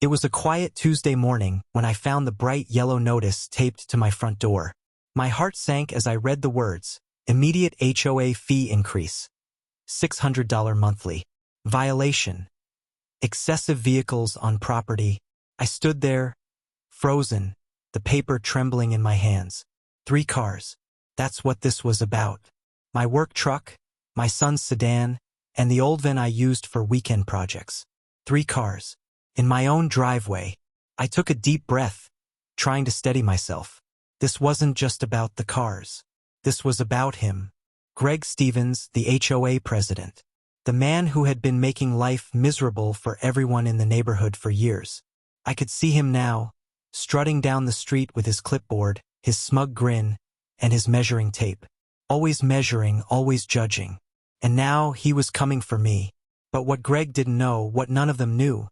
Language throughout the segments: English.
It was a quiet Tuesday morning when I found the bright yellow notice taped to my front door. My heart sank as I read the words, immediate HOA fee increase, $600 monthly. Violation. Excessive vehicles on property. I stood there, frozen, the paper trembling in my hands. 3 cars. That's what this was about. My work truck, my son's sedan, and the old van I used for weekend projects. 3 cars. In my own driveway. I took a deep breath, trying to steady myself. This wasn't just about the cars. This was about him. Greg Stevens, the HOA president. The man who had been making life miserable for everyone in the neighborhood for years. I could see him now, strutting down the street with his clipboard, his smug grin, and his measuring tape. Always measuring, always judging. And now he was coming for me. But what Greg didn't know, what none of them knew,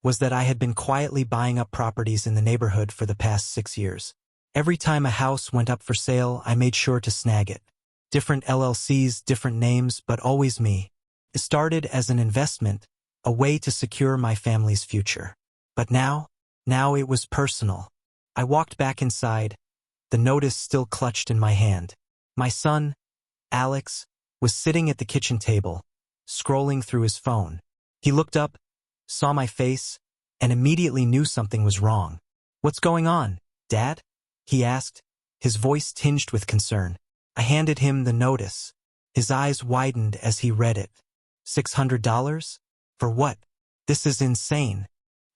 was that I had been quietly buying up properties in the neighborhood for the past 6 years. Every time a house went up for sale, I made sure to snag it. Different LLCs, different names, but always me. It started as an investment, a way to secure my family's future. But now it was personal. I walked back inside, the notice still clutched in my hand. My son, Alex, was sitting at the kitchen table, scrolling through his phone. He looked up, saw my face, and immediately knew something was wrong. "What's going on, Dad?" he asked, his voice tinged with concern. I handed him the notice. His eyes widened as he read it. $600? For what? This is insane.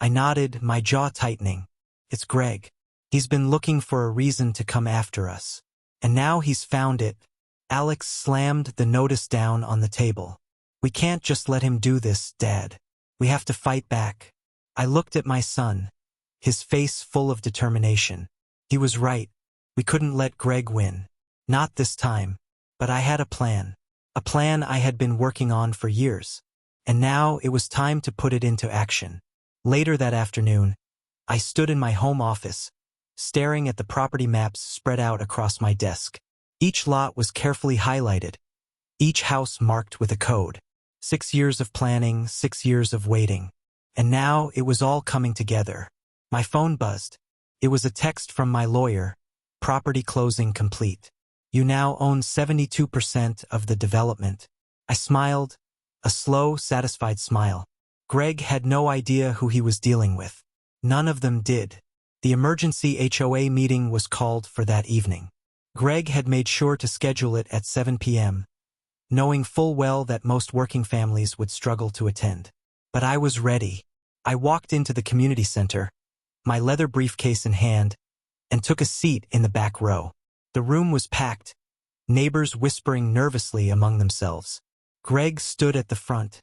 I nodded, my jaw tightening. It's Greg. He's been looking for a reason to come after us. And now he's found it. Alex slammed the notice down on the table. "We can't just let him do this, Dad. We have to fight back." I looked at my son, his face full of determination. He was right. We couldn't let Greg win. Not this time. But I had a plan. A plan I had been working on for years. And now it was time to put it into action. Later that afternoon, I stood in my home office, staring at the property maps spread out across my desk. Each lot was carefully highlighted, each house marked with a code. 6 years of planning, 6 years of waiting. And now it was all coming together. My phone buzzed. It was a text from my lawyer. Property closing complete. You now own 72% of the development. I smiled, a slow, satisfied smile. Greg had no idea who he was dealing with. None of them did. The emergency HOA meeting was called for that evening. Greg had made sure to schedule it at 7 p.m., knowing full well that most working families would struggle to attend. But I was ready. I walked into the community center, my leather briefcase in hand, and took a seat in the back row. The room was packed, neighbors whispering nervously among themselves. Greg stood at the front,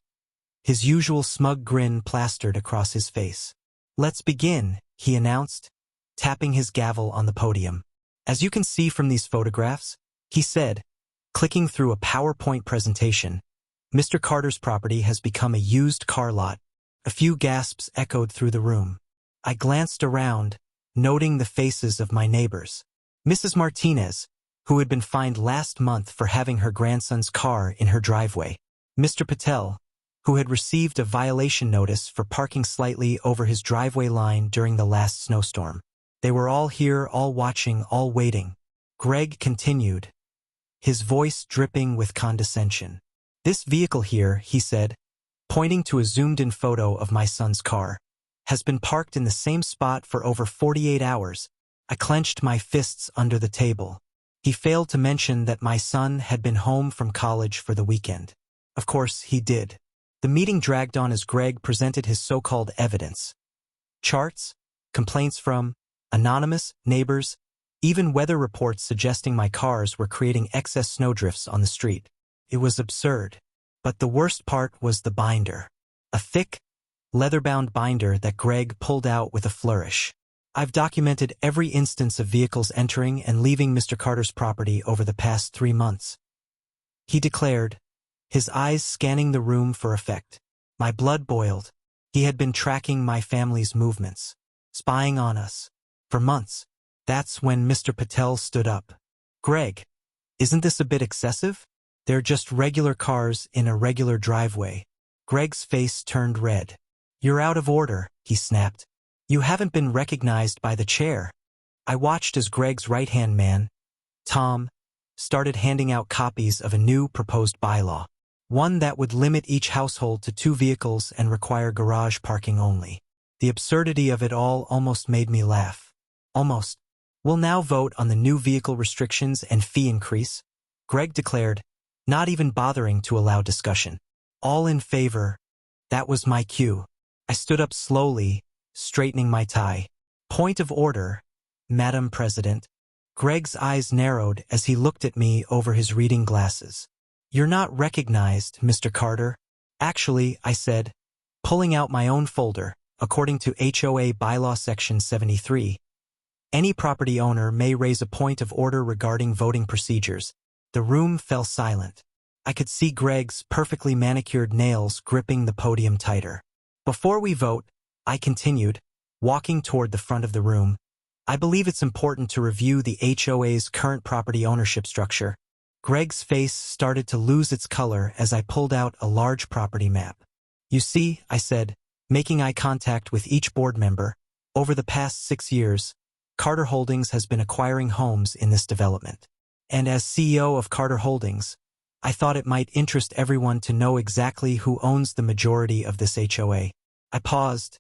his usual smug grin plastered across his face. "Let's begin," he announced, tapping his gavel on the podium. "As you can see from these photographs," he said, clicking through a PowerPoint presentation, "Mr. Carter's property has become a used car lot." A few gasps echoed through the room. I glanced around, noting the faces of my neighbors. Mrs. Martinez, who had been fined last month for having her grandson's car in her driveway. Mr. Patel, who had received a violation notice for parking slightly over his driveway line during the last snowstorm. They were all here, all watching, all waiting. Greg continued, his voice dripping with condescension. "This vehicle here," he said, pointing to a zoomed-in photo of my son's car, "has been parked in the same spot for over 48 hours. I clenched my fists under the table. He failed to mention that my son had been home from college for the weekend. Of course, he did. The meeting dragged on as Greg presented his so-called evidence. Charts, complaints from anonymous neighbors, even weather reports suggesting my cars were creating excess snowdrifts on the street. It was absurd. But the worst part was the binder. A thick, leather-bound binder that Greg pulled out with a flourish. "I've documented every instance of vehicles entering and leaving Mr. Carter's property over the past 3 months," he declared, his eyes scanning the room for effect. My blood boiled. He had been tracking my family's movements, spying on us, for months. That's when Mr. Patel stood up. "Greg, isn't this a bit excessive? They're just regular cars in a regular driveway." Greg's face turned red. "You're out of order," he snapped. "You haven't been recognized by the chair." I watched as Greg's right-hand man, Tom, started handing out copies of a new proposed bylaw. One that would limit each household to 2 vehicles and require garage parking only. The absurdity of it all almost made me laugh. Almost. "We'll now vote on the new vehicle restrictions and fee increase," Greg declared, not even bothering to allow discussion. "All in favor." That was my cue. I stood up slowly, straightening my tie. "Point of order, Madam President." Greg's eyes narrowed as he looked at me over his reading glasses. "You're not recognized, Mr. Carter." "Actually," I said, pulling out my own folder, "according to HOA Bylaw Section 73, any property owner may raise a point of order regarding voting procedures." The room fell silent. I could see Greg's perfectly manicured nails gripping the podium tighter. "Before we vote," I continued, walking toward the front of the room, "I believe it's important to review the HOA's current property ownership structure." Greg's face started to lose its color as I pulled out a large property map. "You see," I said, making eye contact with each board member, "over the past 6 years, Carter Holdings has been acquiring homes in this development. And as CEO of Carter Holdings, I thought it might interest everyone to know exactly who owns the majority of this HOA." I paused,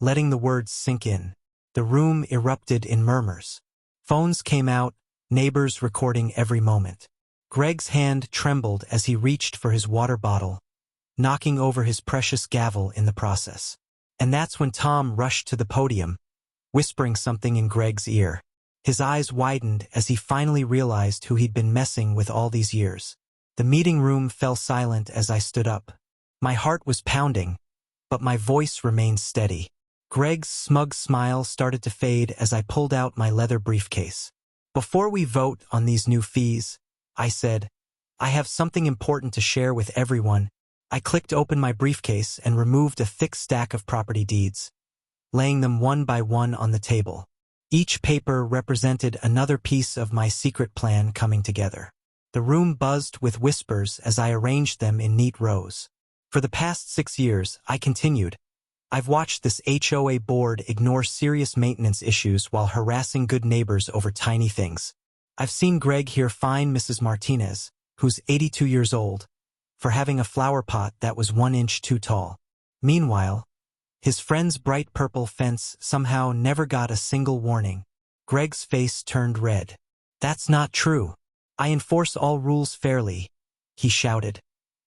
letting the words sink in. The room erupted in murmurs. Phones came out, neighbors recording every moment. Greg's hand trembled as he reached for his water bottle, knocking over his precious gavel in the process. And that's when Tom rushed to the podium, whispering something in Greg's ear. His eyes widened as he finally realized who he'd been messing with all these years. The meeting room fell silent as I stood up. My heart was pounding, but my voice remained steady. Greg's smug smile started to fade as I pulled out my leather briefcase. "Before we vote on these new fees," I said, "I have something important to share with everyone." I clicked open my briefcase and removed a thick stack of property deeds, laying them one by one on the table. Each paper represented another piece of my secret plan coming together. The room buzzed with whispers as I arranged them in neat rows. "For the past 6 years," I continued, "I've watched this HOA board ignore serious maintenance issues while harassing good neighbors over tiny things. I've seen Greg here fine Mrs. Martinez, who's 82 years old, for having a flower pot that was 1 inch too tall. Meanwhile, his friend's bright purple fence somehow never got a single warning." Greg's face turned red. "That's not true. I enforce all rules fairly," he shouted,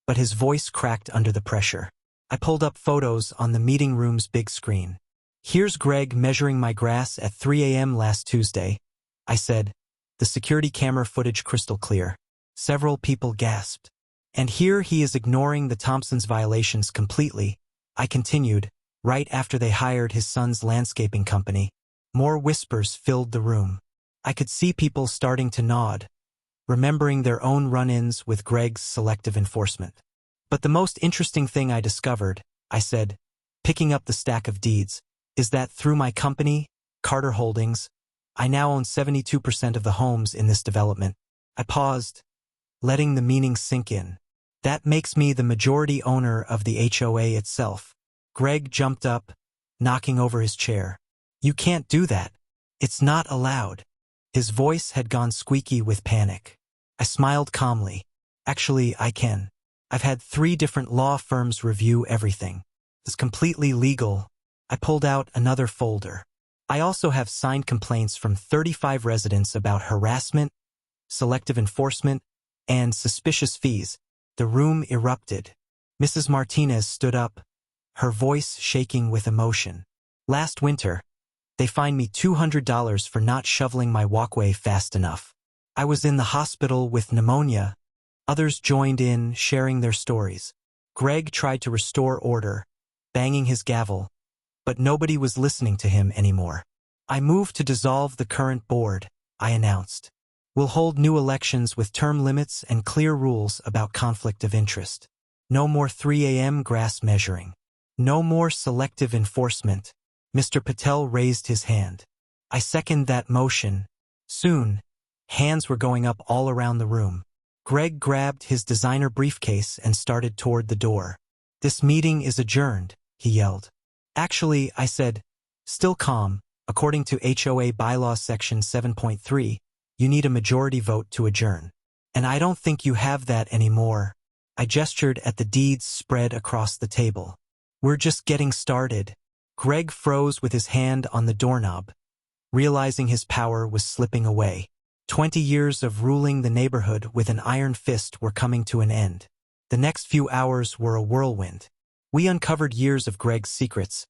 but his voice cracked under the pressure. I pulled up photos on the meeting room's big screen. "Here's Greg measuring my grass at 3 a.m. last Tuesday," I said, the security camera footage crystal clear. Several people gasped. "And here he is ignoring the Thompsons' violations completely," I continued, "right after they hired his son's landscaping company." More whispers filled the room. I could see people starting to nod, remembering their own run-ins with Greg's selective enforcement. "But the most interesting thing I discovered," I said, picking up the stack of deeds, "is that through my company, Carter Holdings, I now own 72% of the homes in this development." I paused, letting the meaning sink in. "That makes me the majority owner of the HOA itself." Greg jumped up, knocking over his chair. "You can't do that. It's not allowed." His voice had gone squeaky with panic. I smiled calmly. "Actually, I can. I've had 3 different law firms review everything. It's completely legal." I pulled out another folder. "I also have signed complaints from 35 residents about harassment, selective enforcement, and suspicious fees." The room erupted. Mrs. Martinez stood up, her voice shaking with emotion. "Last winter, they fined me $200 for not shoveling my walkway fast enough. I was in the hospital with pneumonia." Others joined in, sharing their stories. Greg tried to restore order, banging his gavel, but nobody was listening to him anymore. "I move to dissolve the current board," I announced. "We'll hold new elections with term limits and clear rules about conflict of interest. No more 3 a.m. grass measuring. No more selective enforcement." Mr. Patel raised his hand. I second that motion. Soon, hands were going up all around the room. Greg grabbed his designer briefcase and started toward the door. "This meeting is adjourned," he yelled. Actually, I said, still calm, according to HOA bylaws section 7.3, you need a majority vote to adjourn. And I don't think you have that anymore. I gestured at the deeds spread across the table. We're just getting started. Greg froze with his hand on the doorknob, realizing his power was slipping away. 20 years of ruling the neighborhood with an iron fist were coming to an end. The next few hours were a whirlwind. We uncovered years of Greg's secrets,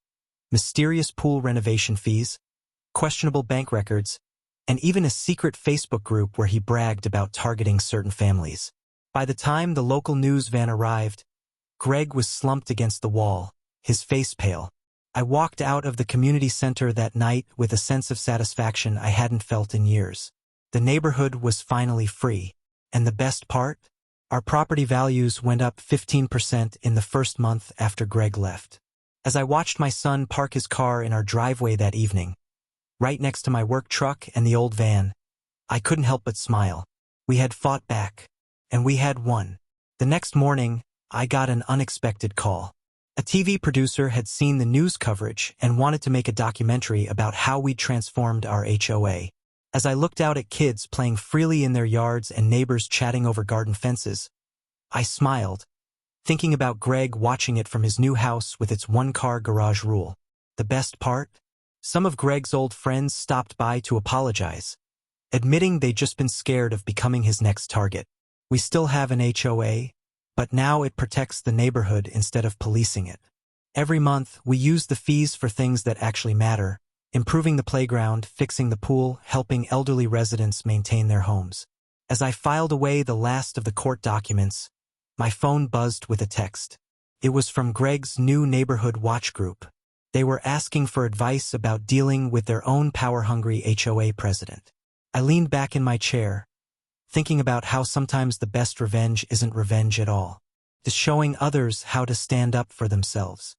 mysterious pool renovation fees, questionable bank records, and even a secret Facebook group where he bragged about targeting certain families. By the time the local news van arrived, Greg was slumped against the wall, his face pale. I walked out of the community center that night with a sense of satisfaction I hadn't felt in years. The neighborhood was finally free. And the best part? Our property values went up 15% in the first month after Greg left. As I watched my son park his car in our driveway that evening, right next to my work truck and the old van, I couldn't help but smile. We had fought back, and we had won. The next morning, I got an unexpected call. A TV producer had seen the news coverage and wanted to make a documentary about how we'd transformed our HOA. As I looked out at kids playing freely in their yards and neighbors chatting over garden fences, I smiled, thinking about Greg watching it from his new house with its one-car garage rule. The best part? Some of Greg's old friends stopped by to apologize, admitting they'd just been scared of becoming his next target. We still have an HOA, but now it protects the neighborhood instead of policing it. Every month, we use the fees for things that actually matter, improving the playground, fixing the pool, helping elderly residents maintain their homes. As I filed away the last of the court documents, my phone buzzed with a text. It was from Greg's new neighborhood watch group. They were asking for advice about dealing with their own power-hungry HOA president. I leaned back in my chair, thinking about how sometimes the best revenge isn't revenge at all. It's showing others how to stand up for themselves.